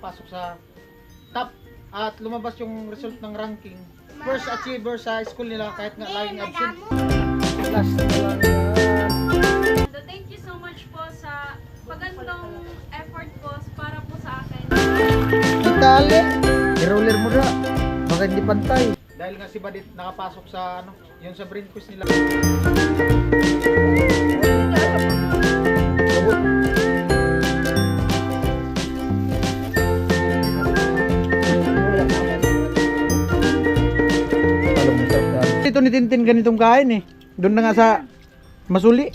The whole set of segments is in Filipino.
nakapasok sa top at lumabas yung result ng ranking. First achiever sa school nila kahit nga laging absent. Last na lang yan. Thank you so much po sa pagandang effort po para po sa akin. Itali, i-roller mo na. Baka hindi pantay. Dahil nga si Badit nakapasok sa ano, yung sa brain quiz nila. Ito ni Tintin ganitong kain eh. Doon na nga sa Masuli.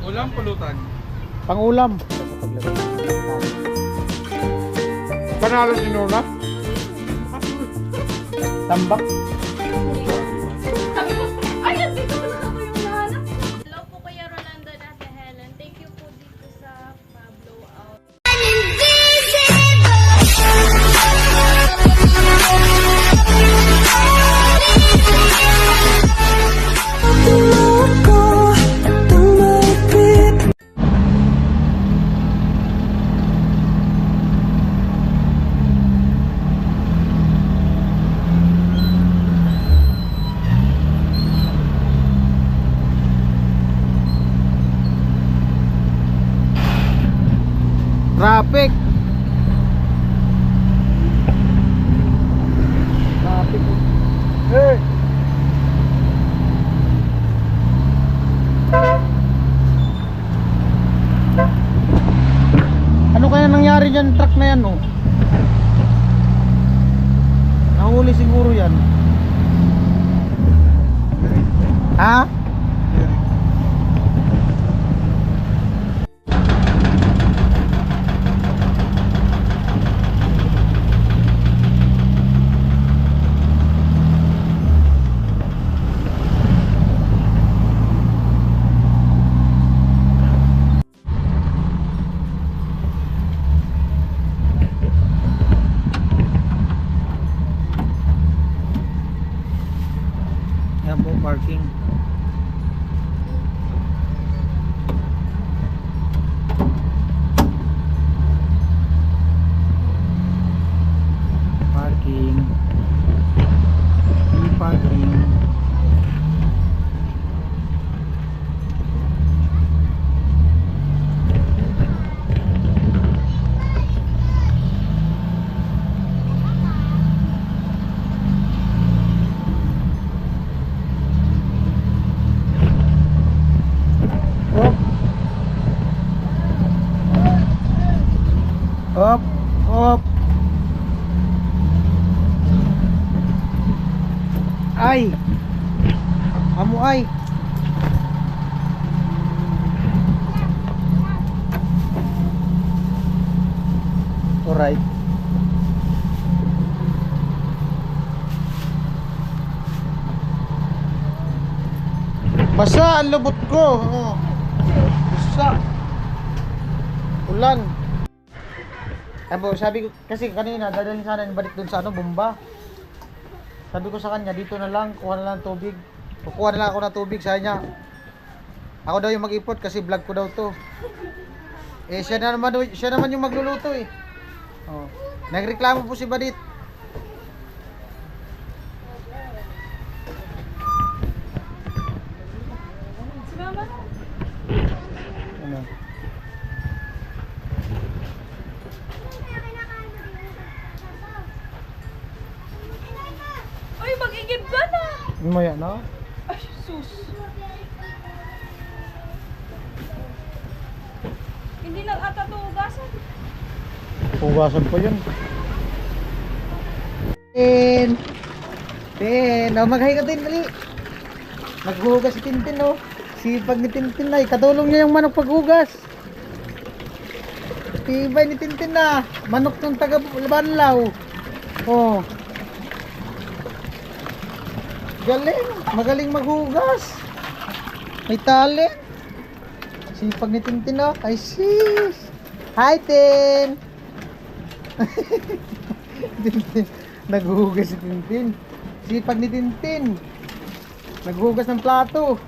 Ulam, pulutan. Pangulam. Panalo si Nona. Tambak. Sabi ko, ayan, dito na ako yung nahanap. Hello po Kuya Rolando at Ate Helen. Thank you po dito sa pa-blowout. Traffic. Traffic. Hey. Ano kaya nangyari dyan truck na yan oh? Nahuli siguro yan. Ha? Yan po parking. Parking. E-parking. Up, up. Ay. Amo ay. Alright. Basa ang lubot ko. Oh. Basa. Ulan. Abo, sabi ko kasi kanina dadalhin sana yung Balik dun sa ano, bomba. Sabi ko sa kanya, dito na lang, kuha na lang tubig. Kukuha na lang ako ng tubig, sabi niya. Ako daw yung mag-ipot kasi vlog ko daw to. Eh siya naman yung magluluto eh. Oh. Nagreklamo po si Badit. Si Mama? Ano? Uy, mag-igib ka na! Maya na. Ay, sus. Hindi lang ata ito ugasan. Hugasan pa yun. Tin. Oh, mag-hi ka Tin, dali. Naghuhugas si Tintin oh. Sipag ni Tintin na, katulong niya yung manok paghugas. Tibay ni Tintin na. Manok ng taga-Banlaw. Oh. Galing, magaling maghugas. May talent. Sipag ni Tintin oh. Ay sis. Hi Tin. Tintin. Naghuhugas si Tintin. Sipag ni Tintin. Naghuhugas ng plato.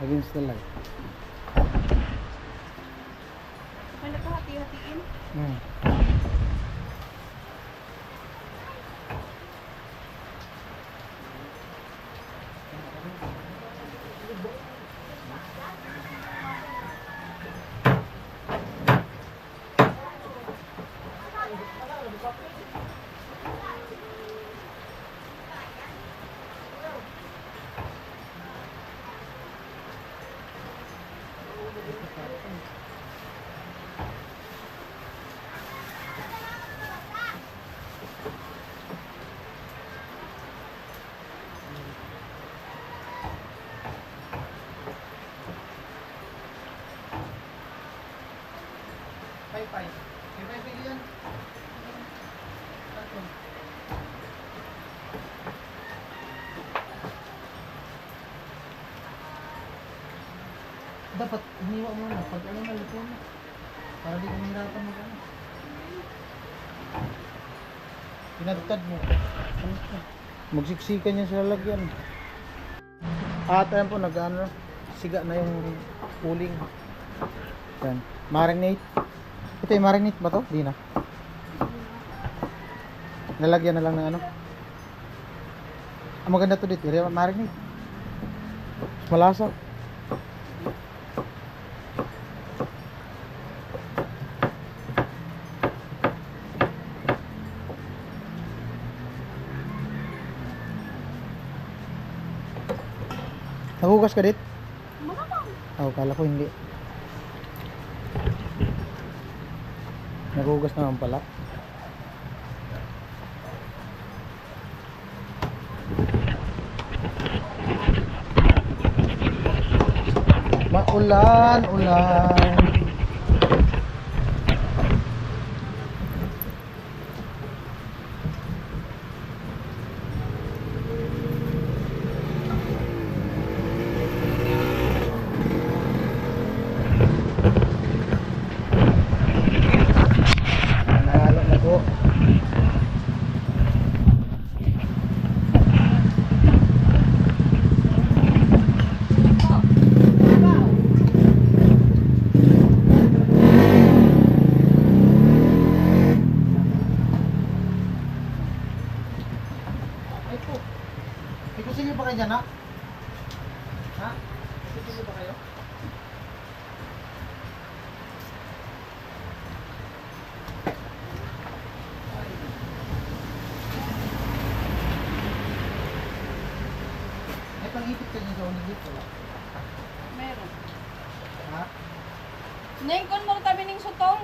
Against the light. May nakahati-hatiin. Hmm. Pay-pay. Pay-pay yan. Dapat iniwa mo na pag ano na luto mo. Para di ka mahirapan mag ano. Pinatutad mo. Magsiksikan niya sa lalagyan. At ayan po nag-ano, siga na yung uling. Yan. Marinate. Ito yung marinate ba to? Di na. Lalagyan na lang ng ano. Ang maganda to dito, marinate. Malasa. Nagugas ka dit? Malamang. Oh, kala ko hindi. Nagugas naman pala. Maulan, ulan. Nahalo na po. Ay po. Ikusin niyo ba kayo dyan, ha? Ha? Ikusin niyo ba kayo? May pang-ipit ka niyo sa unigit, wala? Meron. Ha? Nengkon mo tabi ning sutong.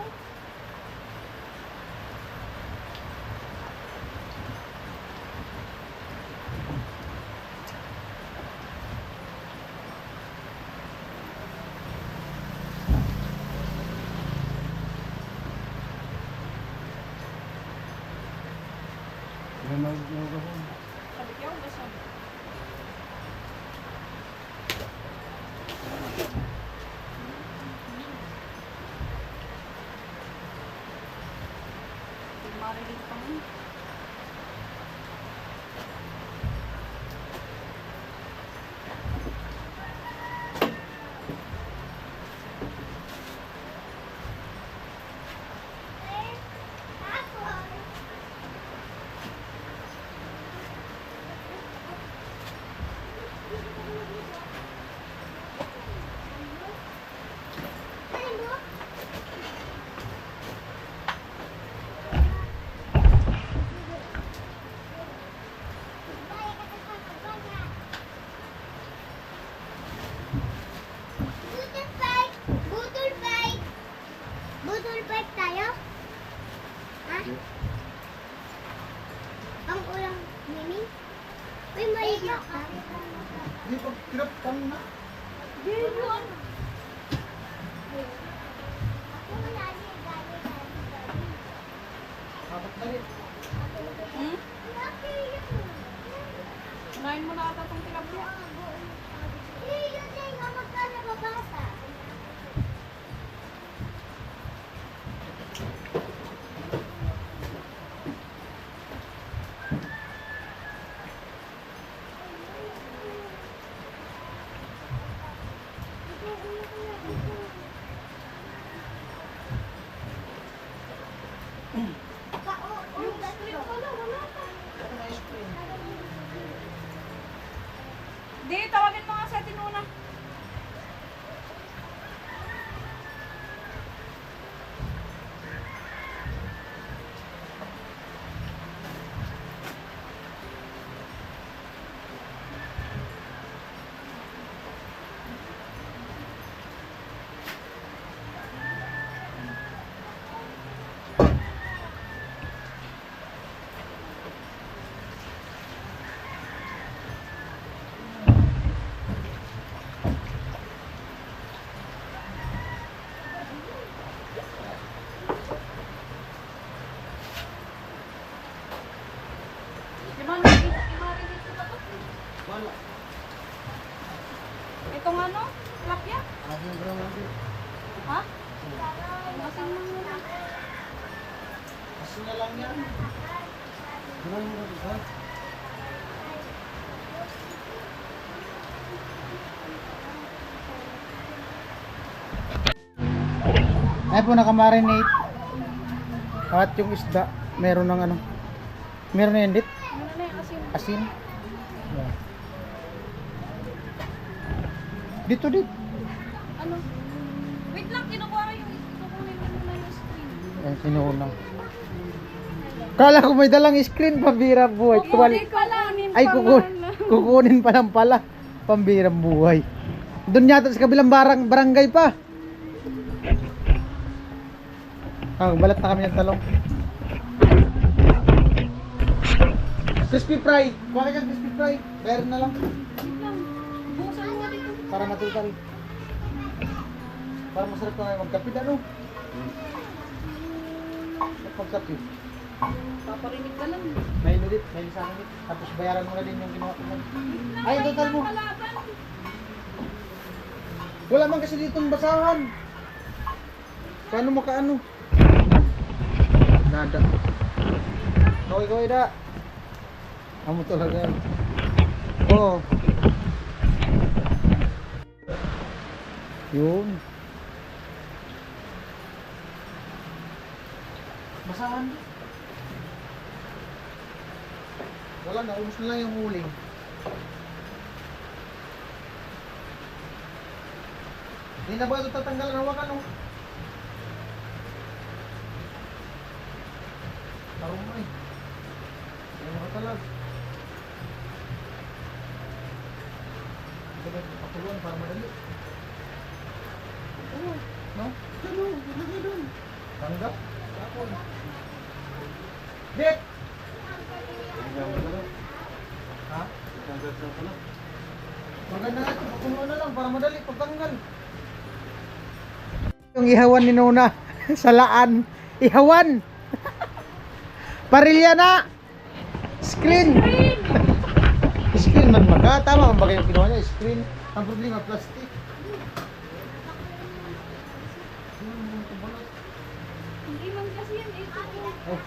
Sabi ko, gusto. Marinig pa mo. Budol fight tayo? Ha? Ang ulang mini? Uy, maliit ka. Hindi pa, kirap ka na. Gano'n. Ako wala niya, gani. Dapat dali. Hmm? Unahin mo na ata itong tilapia. Di, tawagin mo nga sa tinuna. Wala. Itong ano? Lakya? Asin bro nanti. Ha? Asin lang muna. Asin na lang yan. Gano'n mo ba? Ay po nakamarinate. At yung isda, meron ng ano. Meron na yan dit. Ano na yung asin? Asin. Yeah. Dito dit. Ano? Wait lang, kinukuha ko yung kukunin ko muna yung screen. Ay, sinuunang. Kala ko may dalang screen, pambirang buhay. Kukunin ko lang. Ay, kukunin pa lang pala. Pambirang buhay. Doon yata sa kabilang barangay pa. Ah, balat na kami ng talong. Crispy fry. Kuha ka crispy fry. Bayaran na lang. Wait lang. Bukasan mo nga dito. Para matutal. Para masarap na ngayon magkapit ano. Magkapit. Paparinig ka lang. May nudit, may sa akin. Tapos bayaran mo na din yung ginawa ko. Ay, total mo. Kalaban. Wala man kasi ditong basahan. Paano makaano? Nada. Kaway da. Amo talaga. Oh. Yun. Basahan. Wala na, ubos na lang yung uling. Hindi na ba ito tatanggalan ng wakan, oh? Tarong mo eh. Hindi mo katalag. Ito ba patuluan para madali? Oo. No? Ano? Ilagay doon. Tanggap? Tapon. Dit! Ha? Maganda nga ito. Papunuan na lang para madali pagtanggal. Yung ihawan ni Nona sa laan. Ihawan! Parilya na! Screen! Screen man maka. Tama ang bagay yung kinuha niya. Screen. Ang problema, plastic. Hindi man kasi yan. Ito. Oh.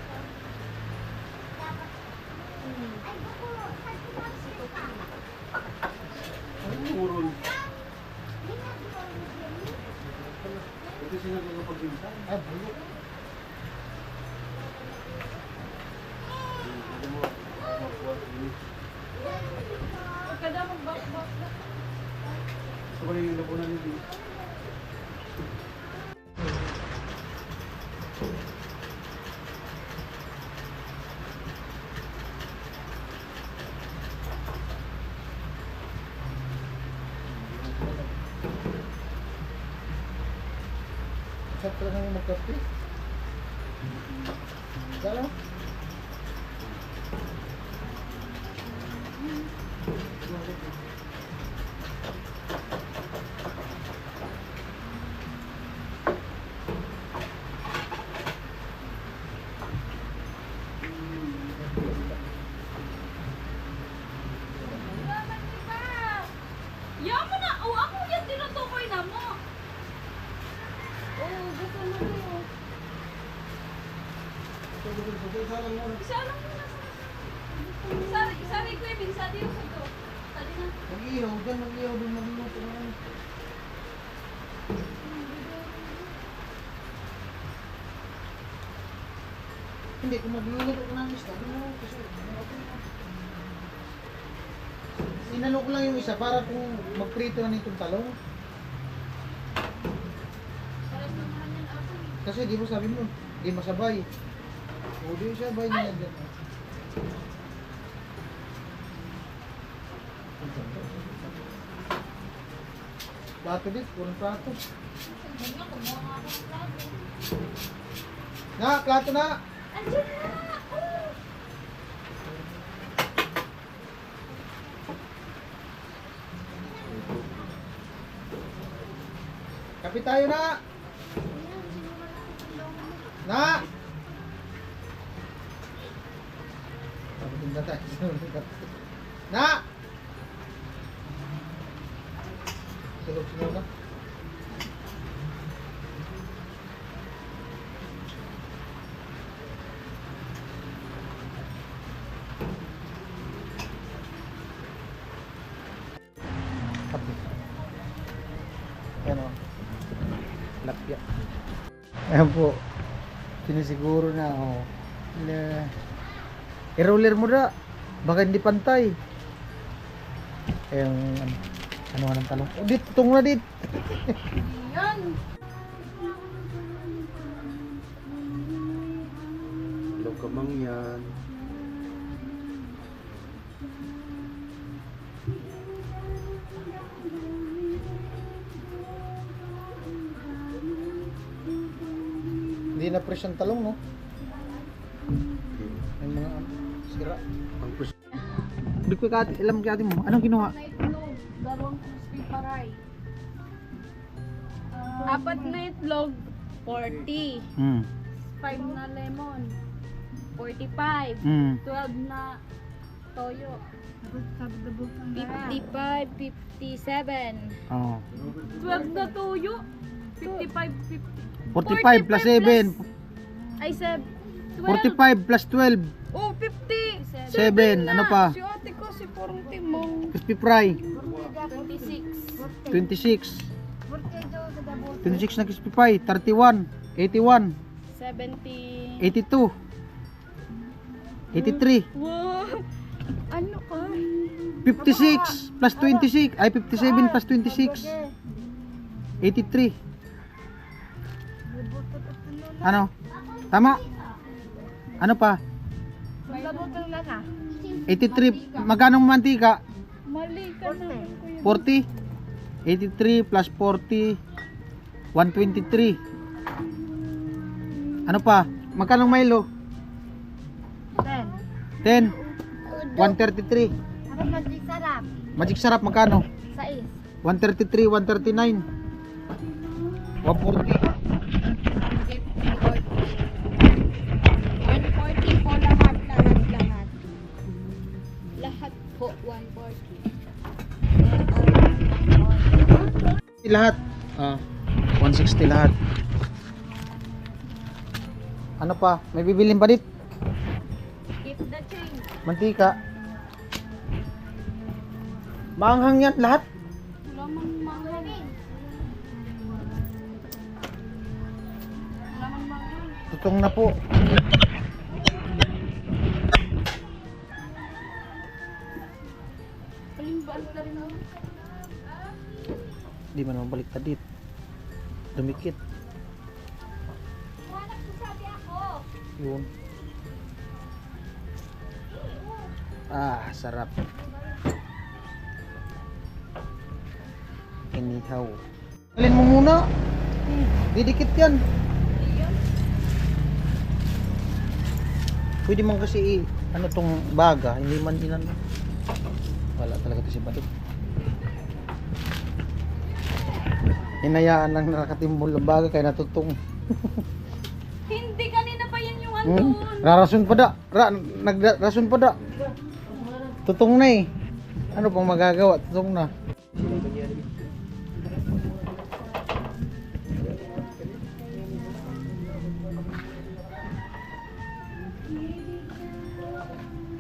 Urol. Ay, bulo. Huwag ka daw mag-box-box na. Ito ba yung lapunan nito? Sarap talaga yung magkape. Gala? Laman di ba? Yaw mo na. Oh, ako yan tinutukoy na mo. Oh, gusto mo ito. Isa lang muna sa... Isa rin ko yung sa diyo sa ito. Tadi na. Mag-ihaw dyan, mag-ihaw dun, magluluto na yan. Hindi, kung magluluto ka ng isda, doon na kasi okay na. inano ko lang yung isa para kung magprito na nitong talong. Sarap naman yan ako eh. Kasi di mo sabi mo, di masabay. O di sabay niya dyan. Plato din, kurang plato. Hindi nga, kumuha nga ako ng plato. Na, plato na! Andiyan na! Oh! Kape tayo na! Na! Papunta tayo sa kape. Na! Sulog-sulog na. Kape. Ayan o. Lapya. Ayan po. Sinisiguro na o. I-roller mo na. Baka hindi pantay. Ayan. Ano nga ng talong? Oh, dit, tutong na dit. Yan! Ilaw kamang yan. Hindi na fresh ang talong, no? May mga sira. Ang pres- Hindi ko alam kati mo. Anong ginawa? Na itlog, dalawang crispy paray. Apat na itlog, 40. 5 na lemon, 45. 12 na toyo. 55, 57. Oh. 12 na toyo. 55, 50. 45 plus 7. Ay, 7. 45 plus 12. Oh, 50. 7. Ano pa? Si ate ko, si Porong Timong. Crispy fry. 26. 26. 26 na crispy fry. 31. 81. 70. 82. 83. Wow! Ano ka? 56 plus 26. Ay, 57 plus 26. 83. Ano? Tama? Ano pa? Magabutang na ka. 83. Magkano mantika? Mali ka na. 40. 83 plus 40. 123. Ano pa? Magkano Milo? 10. 133. Ano magic sarap? Magic sarap magkano? 6. 133, 139. 140. 140 po lahat. Lahat po 140. Lahat. 160 lahat. Ano pa? May bibilin pa dit? Keep the change. Mantika. Maanghang yan lahat. Wala mang manghang. Wala mang manghang. Tutong na po. Palimbaan ka rin ako. Di man mabalik dit. Dumikit. Wala ko sabi ako. Yun. Sarap. Inihaw. Alin mo muna. Didikit yan. Pwede man kasi ano tong baga, hindi man inan. Wala talaga to si Badut. Hinayaan lang nakatimbol ng baga kaya natutong. Hindi, kanina pa yan yung andun. Rarason pa da. Nagrason pa da. Tutong na eh. Ano pang magagawa? Tutong na.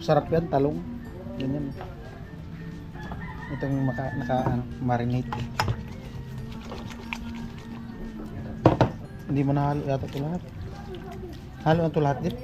Sarap yan, talong. Ganyan. Itong marinate. Hindi mo nahalo yata ito lahat. Halo na ito lahat din.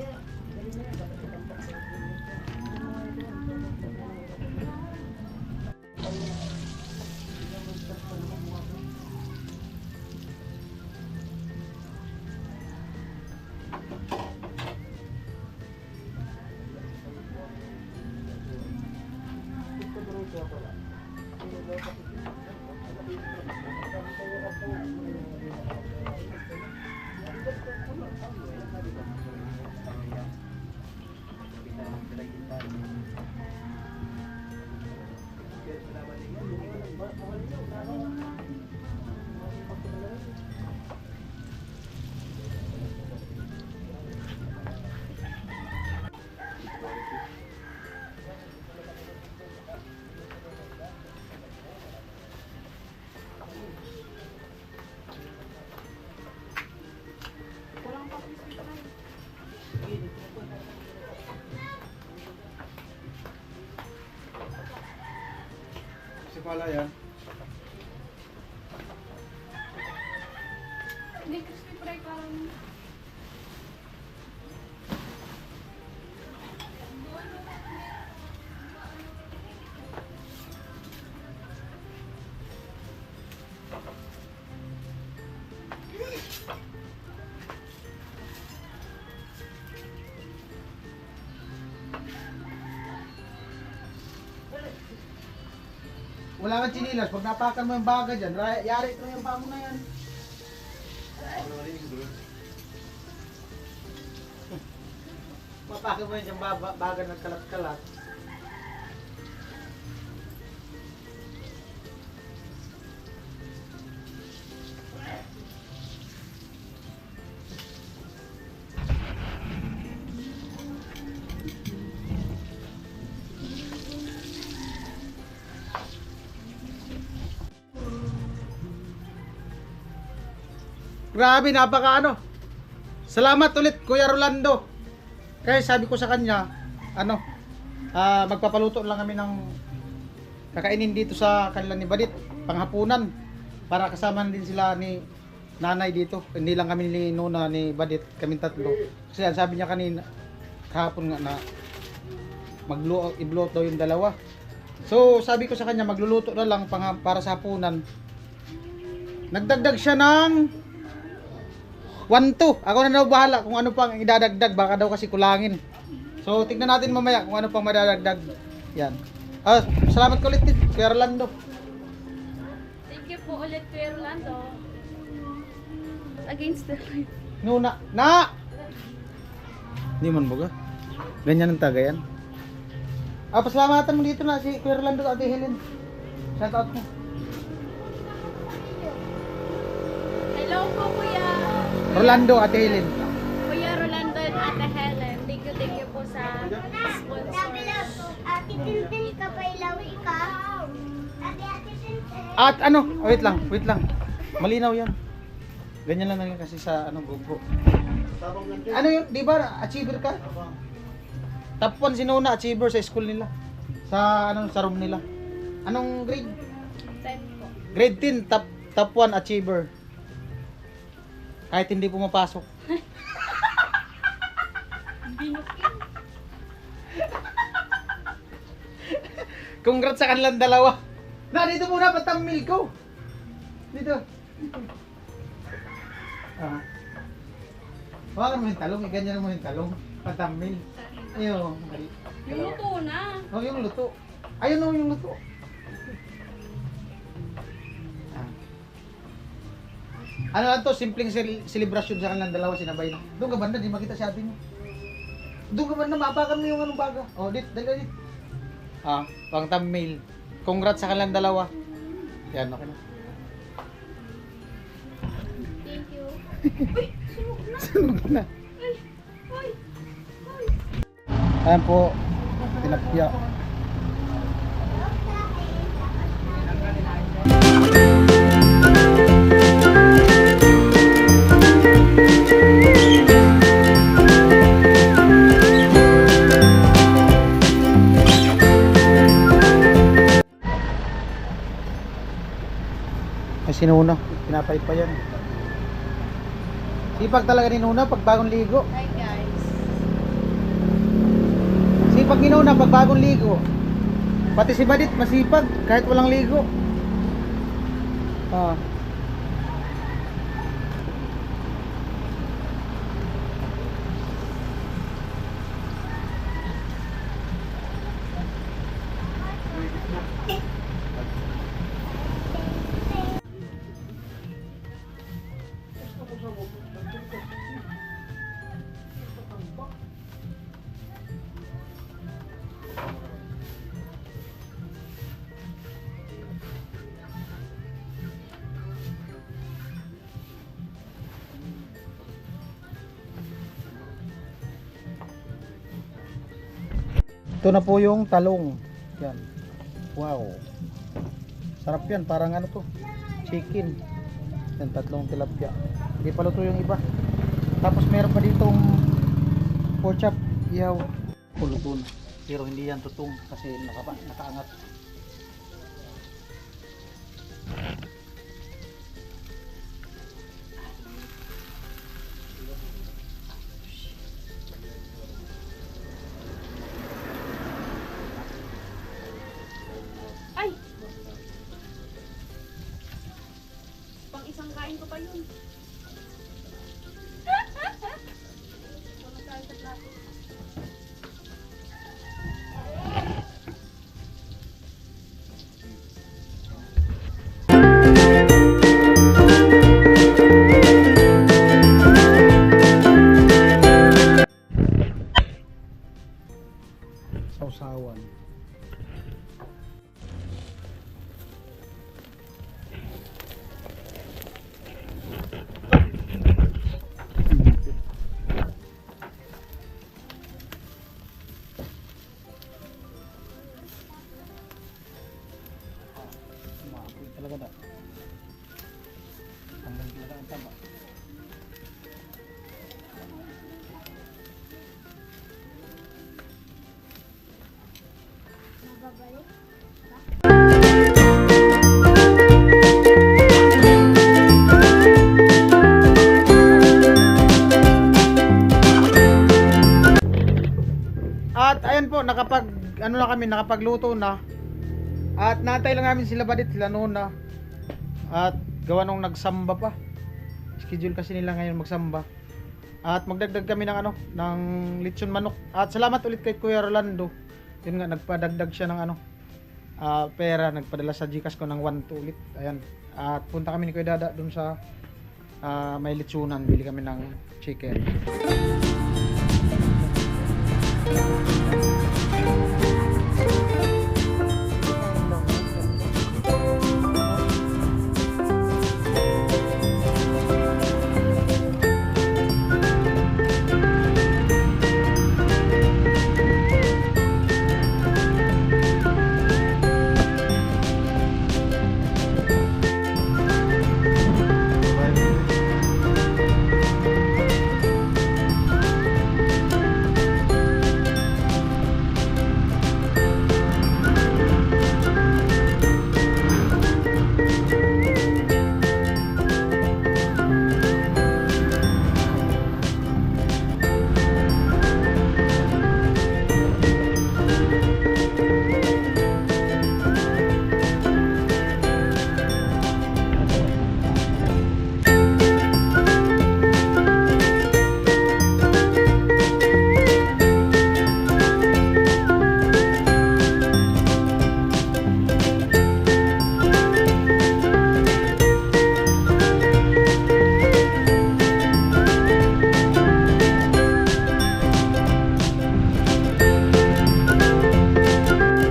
Si pala yan. Hindi, crispy fry ka lang. Wala kang chinilas, pag napakan mo yung baga dyan, yari ito yung pamo na yan. Mapakan mo yan yung baga ng kalat-kalat. Grabe, napaka ano. Salamat ulit Kuya Rolando. Kaya sabi ko sa kanya, magpapaluto lang kami ng kakainin dito sa kanila ni Badit, panghapunan. Para kasama din sila ni nanay dito. Hindi lang kami ni Nuna ni Badit, kami tatlo. Kasi sabi niya kanina, kahapon nga na i-blow daw yung dalawa. So sabi ko sa kanya, magluluto na lang para sa hapunan. Nagdagdag siya ng 1-2. Ako na daw bahala kung ano pang idadagdag. Baka daw kasi kulangin. So, tignan natin mamaya kung ano pang madadagdag. Yan. Salamat ko ulit, Kuya Rolando. Thank you po ulit, Kuya Rolando. Against the light. Nuna. Na! Hindi man baga. Ganyan ang taga yan. Pasalamatan mo dito na si Kuya Rolando at Ate Helen. Shout out mo. Hello po, Kuya. Rolando, Ate Helen. Kuya Rolando and Ate Helen. Thank you po sa sponsor. Ate Tintin ka pa ilawi ka. Ate Tintin. At wait lang. Malinaw yan. Ganyan lang kasi sa GoPro. Ano yun, di ba achiever ka? Top 1 si Nuna, achiever sa school nila. Sa sa room nila. Anong grade? 10 po. Grade 10, top 1 achiever. Kahit hindi pumapasok. Congrats sa kanilang dalawa. Na, dito muna, patamil ko. Dito. Hawakan mo yung talong, ganyan mo yung talong. Patamil. Ayun. Yung luto na. Huwag yung luto. Ayun o yung luto. Ano lang to, simpleng celebration sa kanilang dalawa, sinabay na. Doon ka banda, di makita si ate mo. Doon ka banda, maapakan mo yung anong baga. Dali. Pang thumbnail. Congrats sa kanilang dalawa. Yan, okay na. Thank you. Sunog na. Ayan po, tilapia. Si Nuna, pinapalit pa yan. Sipag talaga ni Nuna pag bagong ligo. Hi guys. Sipag ni Nuna pag bagong ligo. Pati si Badit masipag kahit walang ligo. Ito na po yung talong. Yan. Wow. Sarap yan. Parang ano to? Chicken. Yan, 3 tilapia. Hindi pa luto yung iba. Tapos meron pa ditong pork chop. Ihaw. Luto na. Pero hindi yan tutong kasi nakaangat. Ay! Pang isang kain ko pa yun. Pang kain sa plato. Sausawan. Maapoy talaga na. Hanggang talaga ang taba. Mababalik. At ayan po, nakapagluto na. At natay lang namin sila Badit, sila Nona. At gawa nung nagsamba pa. Schedule kasi nila ngayon magsamba. At magdagdag kami ng lechon manok. At salamat ulit kay Kuya Rolando. Yun nga, nagpadagdag siya ng pera, nagpadala sa Gcash ko ng 1-2 ulit. Ayan. At punta kami ni Kuya Dada dun sa may lechonan, bili kami ng chicken.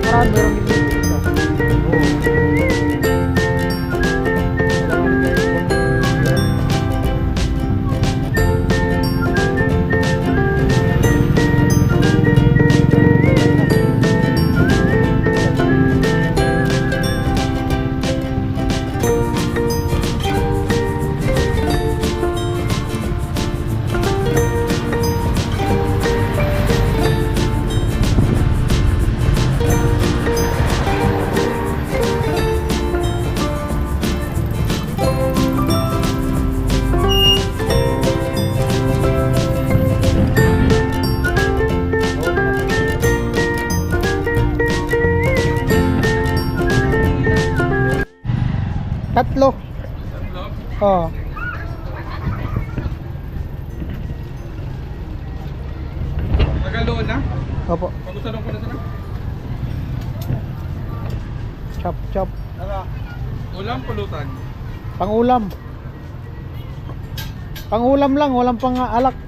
Merong tatlo. Oo. Magaloon na? Opo. Pag-usalong ko na sana? Chop chop. Ulam, pulutan. Pangulam. Pangulam lang, walang pang alak.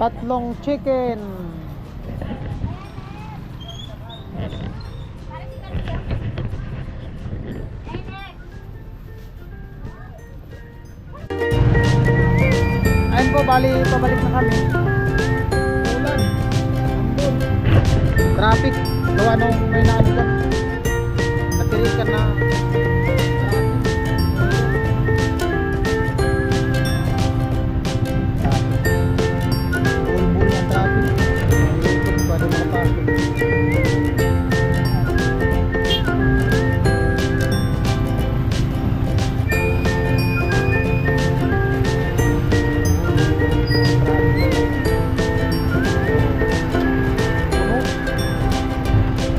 Tatlong chicken. Ayun po, bali, pabalik na kami. Ulan. Traffic. Gawa nung may naano dyan. Natirikan na. Bulbul ang traffic. Ikot ba doon makapasok?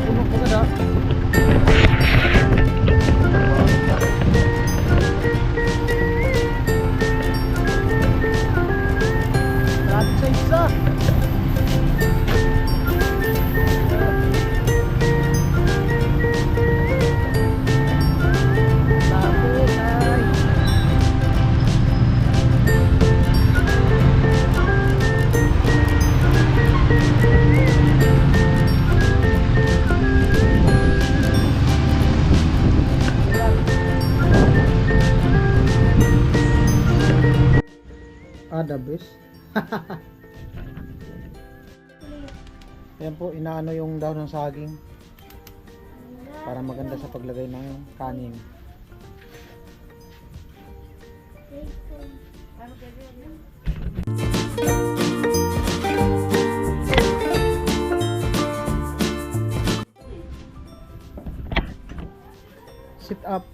Puno po kada. Traffic sa isa. Traffic ay. The best. Yan po, inaano yung daon ng saging para maganda sa paglagay ng kanin. Sit up.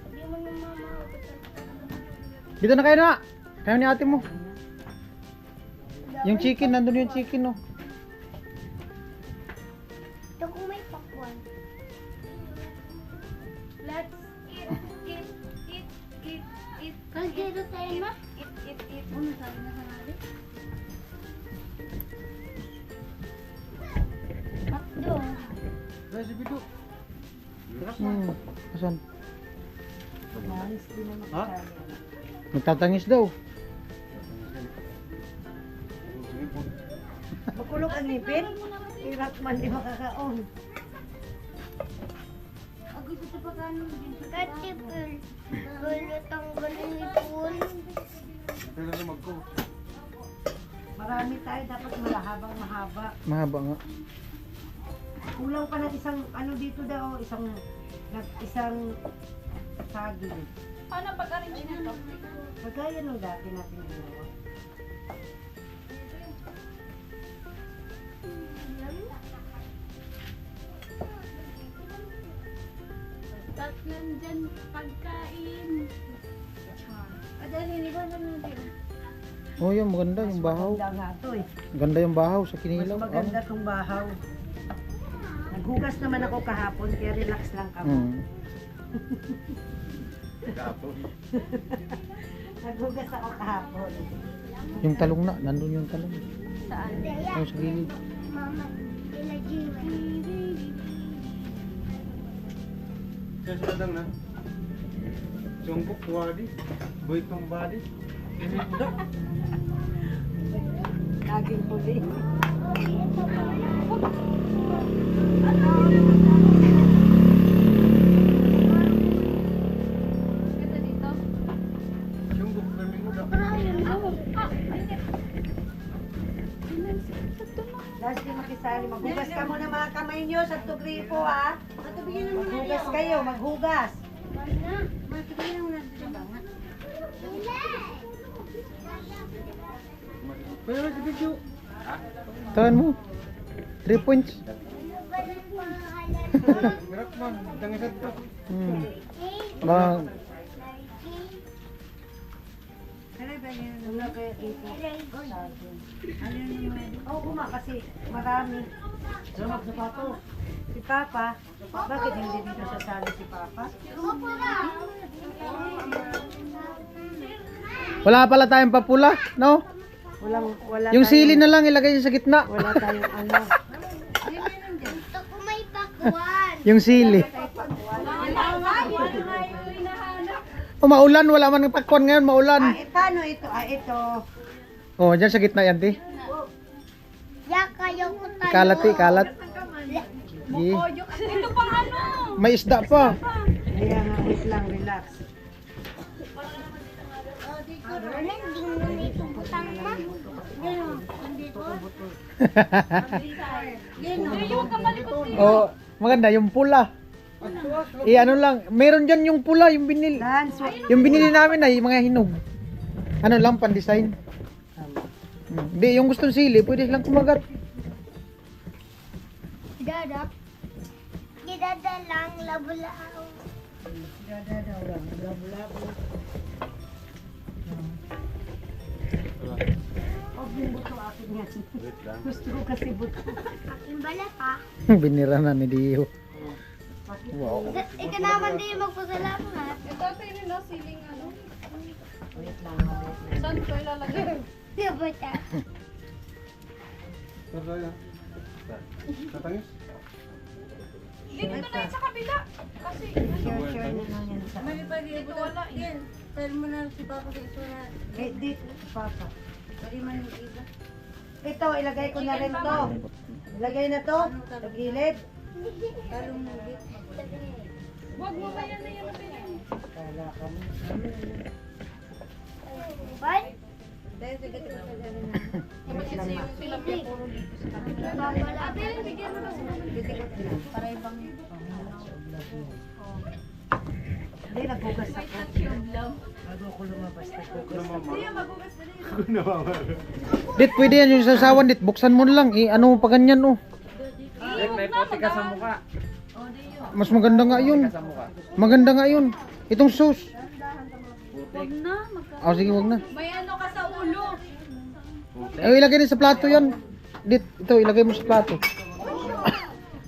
Hindi mo na mama. Dito na kayo na. Kayo ni ate mo. Yung chicken, nandun yung chicken, no. Ito kung may pakwan. Let's eat, eat, eat, eat, eat. Kasi dito tayo ma. Eat, eat, eat. Ano sabi na kanali? Pakdo. Guys, bidu. Asan? Ha? Magtatangis daw. Makulog ang lipin, hirap man di makakaon. Katipul. Gulot ang galing ipon. Pero na magko. Marami tayo, dapat malahabang mahaba. Mahaba nga. Kulang pa ng isang ano dito daw, isang saging. Paano pag-arrange nito? Kagaya nung dati natin ginawa. Tatlan dyan pagkain. Adali, ba na natin? Oh, yung maganda yung bahaw. Maganda nga to eh. Ganda yung bahaw sa Mas kinilaw. maganda tong bahaw. Naghugas naman ako kahapon, kaya relax lang kami. Naghugas ako kahapon. Yung talong na, nandun yung talong. Saan? Oh, sa gilid. Mama, ila Jiwa. Kaya sila lang na. Jungkook wadi. Boy tong body. Ini budak. Laging puli. Ito dito. Jungkook kami budak. Last di makisali, maghugas ka muna mga kamay nyo sa tugripo ha. Maghugas kayo, maghugas. Mana? Matigil lang natin ang bangat. Pero si video. Tawan mo. 3 points. Merak man, tangisat to. Bang, Wala kayo ipo. Oo, kuma kasi marami. Si Papa, bakit hindi dito sasali si Papa? wala pala tayong papula, no? Wala Yung tayong- sili na lang ilagay niyo sa gitna. Wala tayong ano. Ito kung may pakwan. Yung sili. Oh, maulan, wala man ng pakwan ngayon, maulan. Paano ito? Ito. Oh, diyan sa gitna yan, ti. Ya kayo ko tayo. Kalat, ti, kalat. Gi. Ito pang ano? May isda pa. Kaya nga, wait lang, relax. Ano hindi mo nito butang ma? Gano, nandito. Yung kamalikot. Oh, maganda yung pula. Ano lang, meron diyan yung pula, yung binili. Dan, so, Yung binili namin ay mga hinog. Ano lang, pan-design. Hindi, yung gustong sili, pwede silang kumagat. Dada. Gidada lang labulao. dada daw lang, labo-labo. Huwag yung buto akin yan. Wait lang. Gusto ko kasi buto. Aking bala pa. Binira na ni Dio. Wow. Ika naman din magpasalamat. Ito ito yun na siling ano. Wait lang, wait lang. Saan ko ilalagay? Di ba ta? Tara yan. Tatangis? Dito na yun sa kabila. Kasi Sure na lang yan sa... dito wala eh. Dito, papa. Ito, ilagay ko na rin to. Ilagay na to, sa gilid. Huwag mo ba yan na yan na pinag. Kala ka mo. Ban? Kapag kasi yung tilapia puro dito sa kabila. Ate, bigyan mo na sa kabila. Para ibang Hindi, nagbugas may ako. touch yung love. Bago ako lumabas, nagbugas Ano ako. mama? Kaya magugas na rin. Ako namama. Dit, pwede yan yung sasawan, dit. Buksan mo na lang. Ano mo pa ganyan, oh. May puti ka sa mukha. Mas maganda nga yun. Maganda nga yun. Itong sauce. Huwag na. Oh, sige, wag na. May ano ka sa ulo. Eh, ilagay din sa plato yan. Dit, ito, ilagay mo sa plato.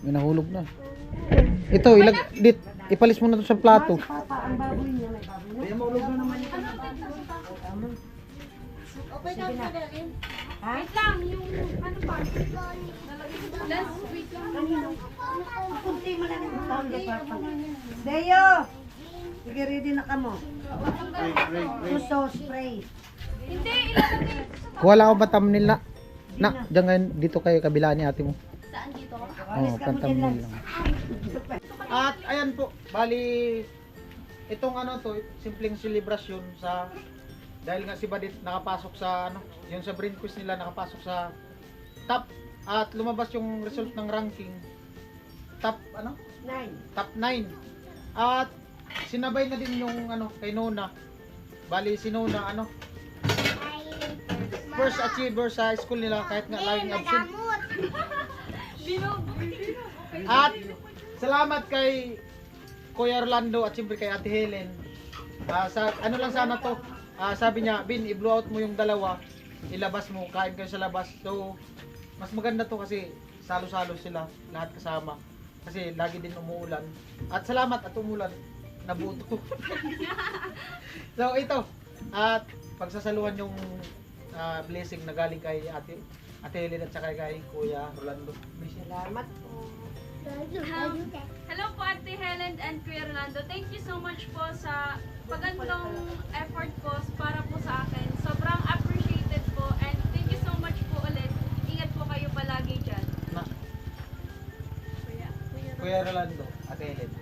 May nahulog na. Ito, dit, ipalis mo na to sa plato. Papa, ang baboy niya, may baboy na. Ha? Wait lang, yung ano pa? Nalagay ko sa last week lang. Kunti mo na rin ang taon kay Papa. Deo! Sige, ready na ka mo. Suso, spray. Hindi, ilalagay. Kuha lang ako ba thumbnail na? Na, dyan ngayon, dito kayo, kabila ni ate mo. Saan dito ka? Oo, pan-thumbnail lang. At ayan po, bali itong ano to, simpleng selebrasyon sa dahil nga si Badit nakapasok sa ano, yung sa brain quiz nila nakapasok sa top at lumabas yung result ng ranking top ano? 9. Top 9. At sinabay na din yung ano kay Nona. Bali si Nona ano, first achiever sa school nila kahit nga laging absent. Madamot. At salamat kay Kuya Orlando at siyempre kay Ate Helen. Sa ano lang sana to. Sabi niya, Bin, i-blow out mo yung dalawa. Ilabas mo, kain kayo sa labas. So, mas maganda to kasi salo-salo sila, lahat kasama. Kasi lagi din umuulan. At salamat at umulan. Nabuo to. So, ito. At pagsasaluhan yung blessing na galing kay Ate Helen at saka kay Kuya Orlando. Salamat po. Hello po Ate Helen and Kuya Rolando. Thank you so much po sa pagandang effort po para po sa akin. Sobrang appreciated po and thank you so much po ulit. Ingat po kayo palagi dyan. Na, Kuya Rolando, Ate Helen.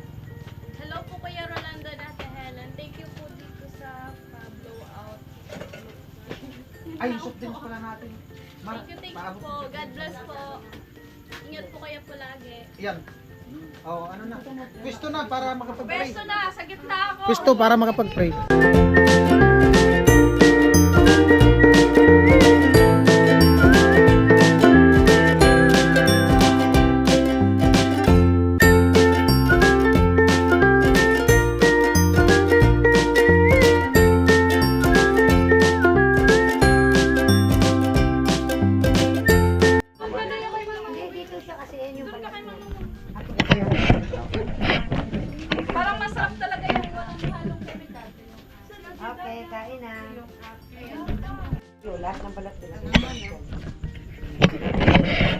Hello po Kuya Rolando and Ate Helen. Thank you po dito sa blowout. Ay, yung soft drinks pala natin. Thank you po. God bless po. Ingat po kayo palagi. Yan. Oh, ano na? Pwesto na para makapag-pray. Pwesto na, sa gitna ako. Pwesto para makapag-pray. Hindi, dito siya kasi yan yung Doon ka kay Mama. Ako kasi yung... Parang masarap talaga yung walang halong chemical. Okay, kain na. Yung lahat ng balat nila.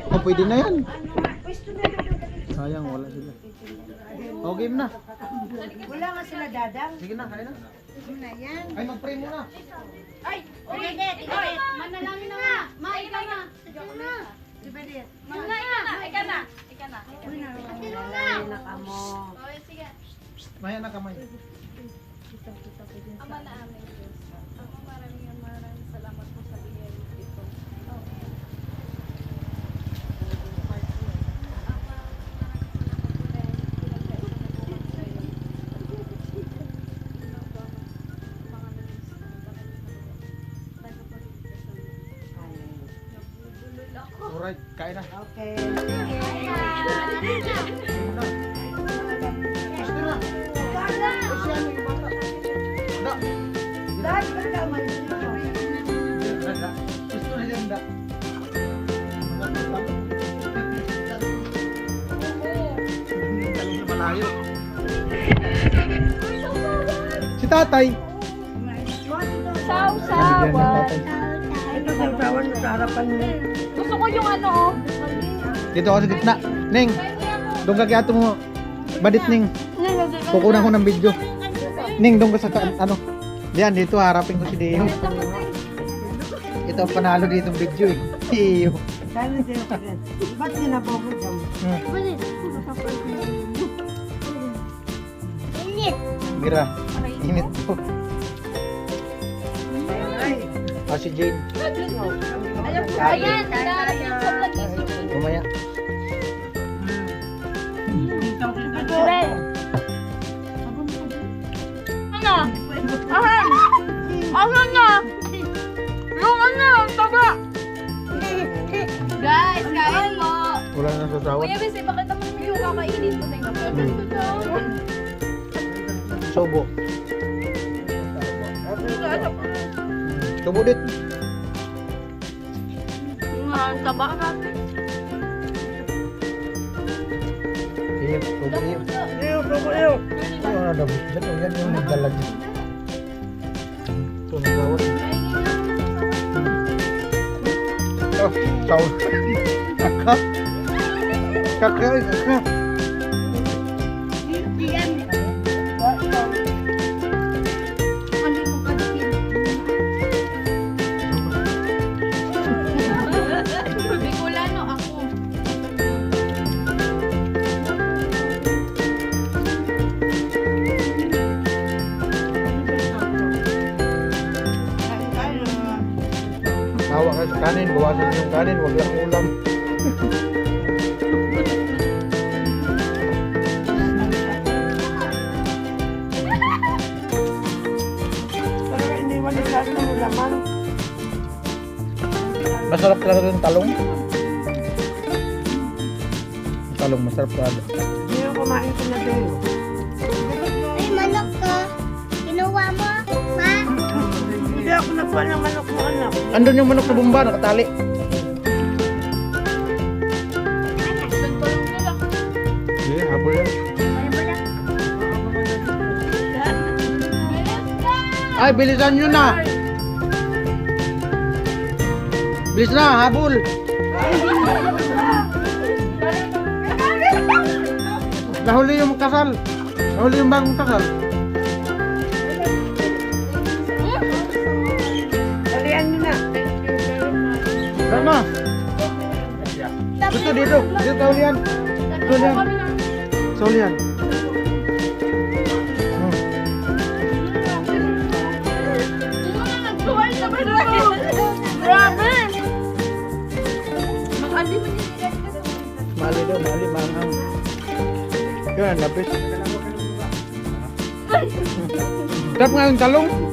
Oh, pwede na yan. Pwesto na lang. Sayang, wala sila. Oh, game na. Wala nga sila dadang. Sige na, kain na. Ay, mag-pray muna. Ay! Uy! Uy! Manalangin na nga! Ma, ikaw na! Joke na. Muna, ikaw na! Ikaw na! Anak mo. Okay, sige. Maya na kamay. Ama na aming Diyos. Ako maraming salamat po sa bigay mo dito. Alright, kain na. Okay. Muna. Gusto na. Ay, siya, may bata. Da. Dahil ba ka may Da. Gusto na yan, da. Talong na malayo. Si tatay. Sausawan! Ito sa usawan sa harapan mo. Gusto ko yung ano, oh. Dito ako sa gitna. Ning, doon ka kaya mo. Badit, Ning. Kukunan ko ng video. Ning, doon ka sa ano. Diyan, dito harapin ko si Deo. Ito ang panalo dito ng video eh. Iyo. Sana sa'yo ka rin. Ba't sinabobot ka mo? Init. Mira, init po. Ay, Ah, si Jane. Ayan, dahil yung sa vlog is Mamaya. ano? Ahan! Ahan na! Yung ano, taba! Guys, kain mo! Wala na sa sawat. Kuya Bisi, bakit naman yung kakainin ko? Sobo. Sobo dit. Ang taba natin. Iyo, sobo iyo. iyo, iyo. Ano na daw? Ba't yan yung nagdalag? Ito na sawat. Oh, sawat. Kaka. Kaka, kaka. Bicolano ako. Hawa ka sa kanin, bawasan yung kanin, wag lang ulam. Pero hindi mo nila mo laman. Masarap talaga yung talong. Yung talong, masarap talaga. Hindi mo kumain ko na din. Ay, manok ko. Kinuha mo, ma? Hindi ako nagkuha ng manok mo, anak. Andun yung manok sa bumba, nakatali. Hindi, habol yan. Ay, bilisan nyo na! Bilis na, habol! Nahuli yung kasal. Nahuli yung bagong kasal. Dalian nyo na. Sama. Gusto dito. Dito sa ulian. Sa ulian. Sa ulian. Hmm. Grabe! Mag-andi mo nilagay ka. Mali daw, mali, manghang. Yun, ang lapis. Sarap nga yung talong. Ayun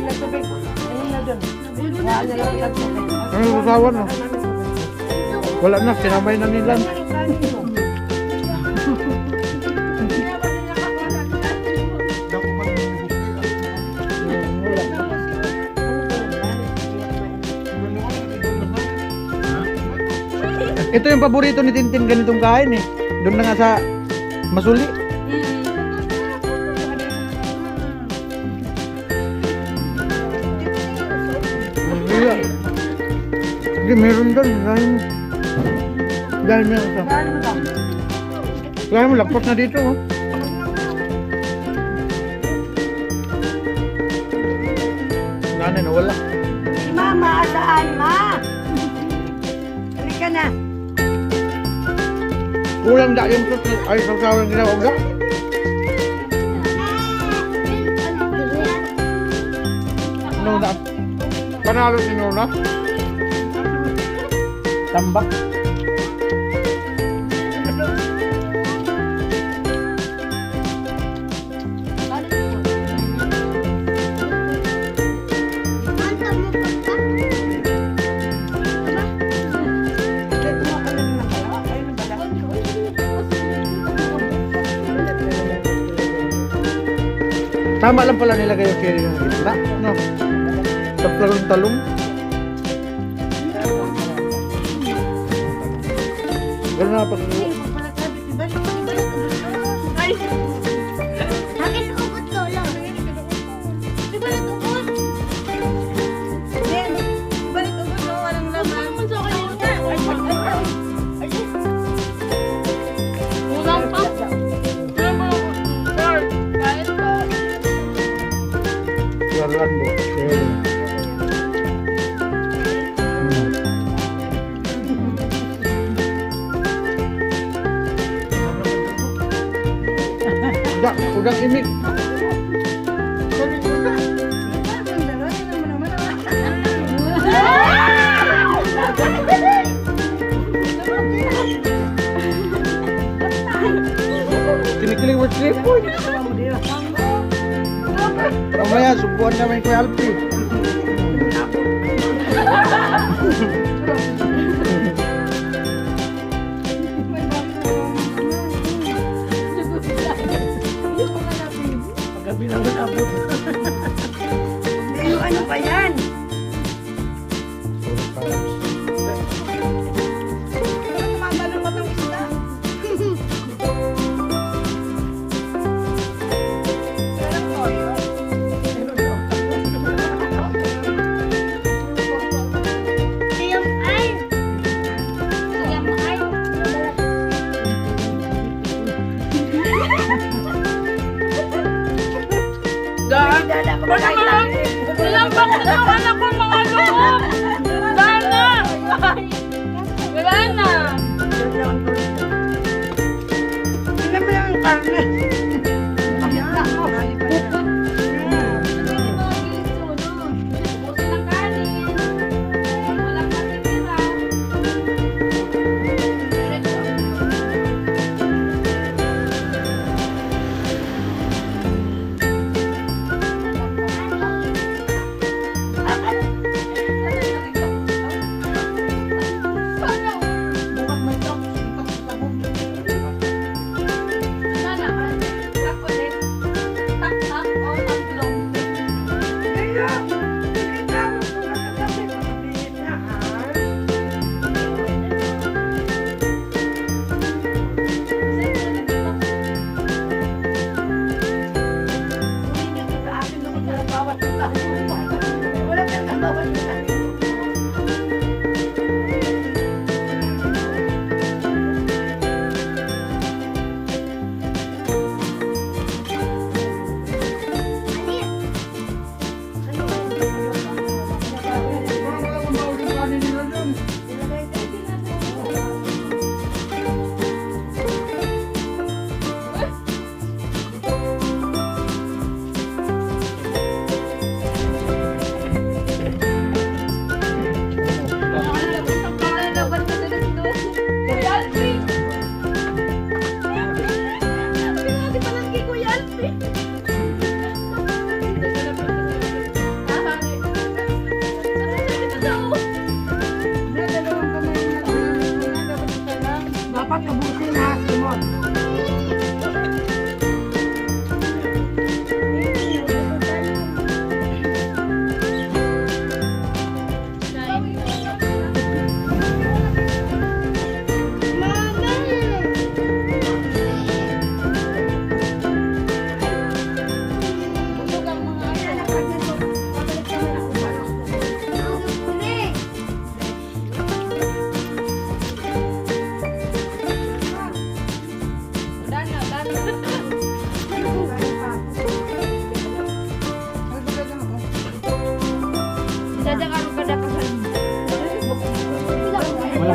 na tubig. Ayun na dun. Wala na lang yung tubig. Ano yung usawan, no? Wala na, sinamay na nila. Ito yung paborito ni Tintin, ganitong kain eh. Doon na nga sa Masuli. Sige, meron doon. Dahil meron sa... Kaya mo, lagpas na dito. Oh. Nanay nawala. Si Mama, saan ma? Halika na. Kulang da yung ay sawsawan ginawa da. Ano na? Panalo si Nona? Tambak. Manta mo pa ka? Tama lang pala nilagay yung carry ng gitna, no? Sa talong-talong. Ganun na pag... Bakit ubot lolo? Di ba natubos? Balik ubod mo, walang laman. Kulang pa. Kahit pa. Laruan mo. Udang imik. Kinikiling mo trip po. Mamaya, subuan namin ko Alpi. Yung ano pa yan? Tumatalon mo ng isda. Siyam ay. Siyam ay. Nilambak na ng anak ko mga loob. Dana. Wala na. Alam mo yung karne. Pakita mo. Buti ng kanin. Walang matitira. Sana.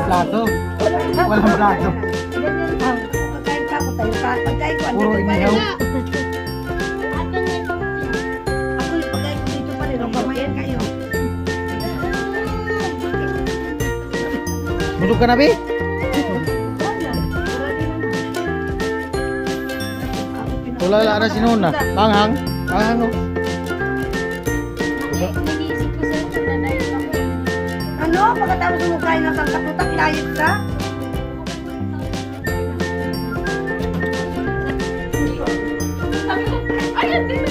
plato. Walang plato. Pagkain ka ako tayo ka. Pagkain ko, Puro andito pa rin. inihaw. Ako yung pagkain ko dito pa rin. O, pamayan kayo. Busog ka na, Bi? Tulala na si Nuna. Manghang. Manghang, oh. Iniisip ko sir kung nanay ako. Ano? Pagkatapos mo kain ng kangkatutak, layit ka? Sabi ko, ayan, dito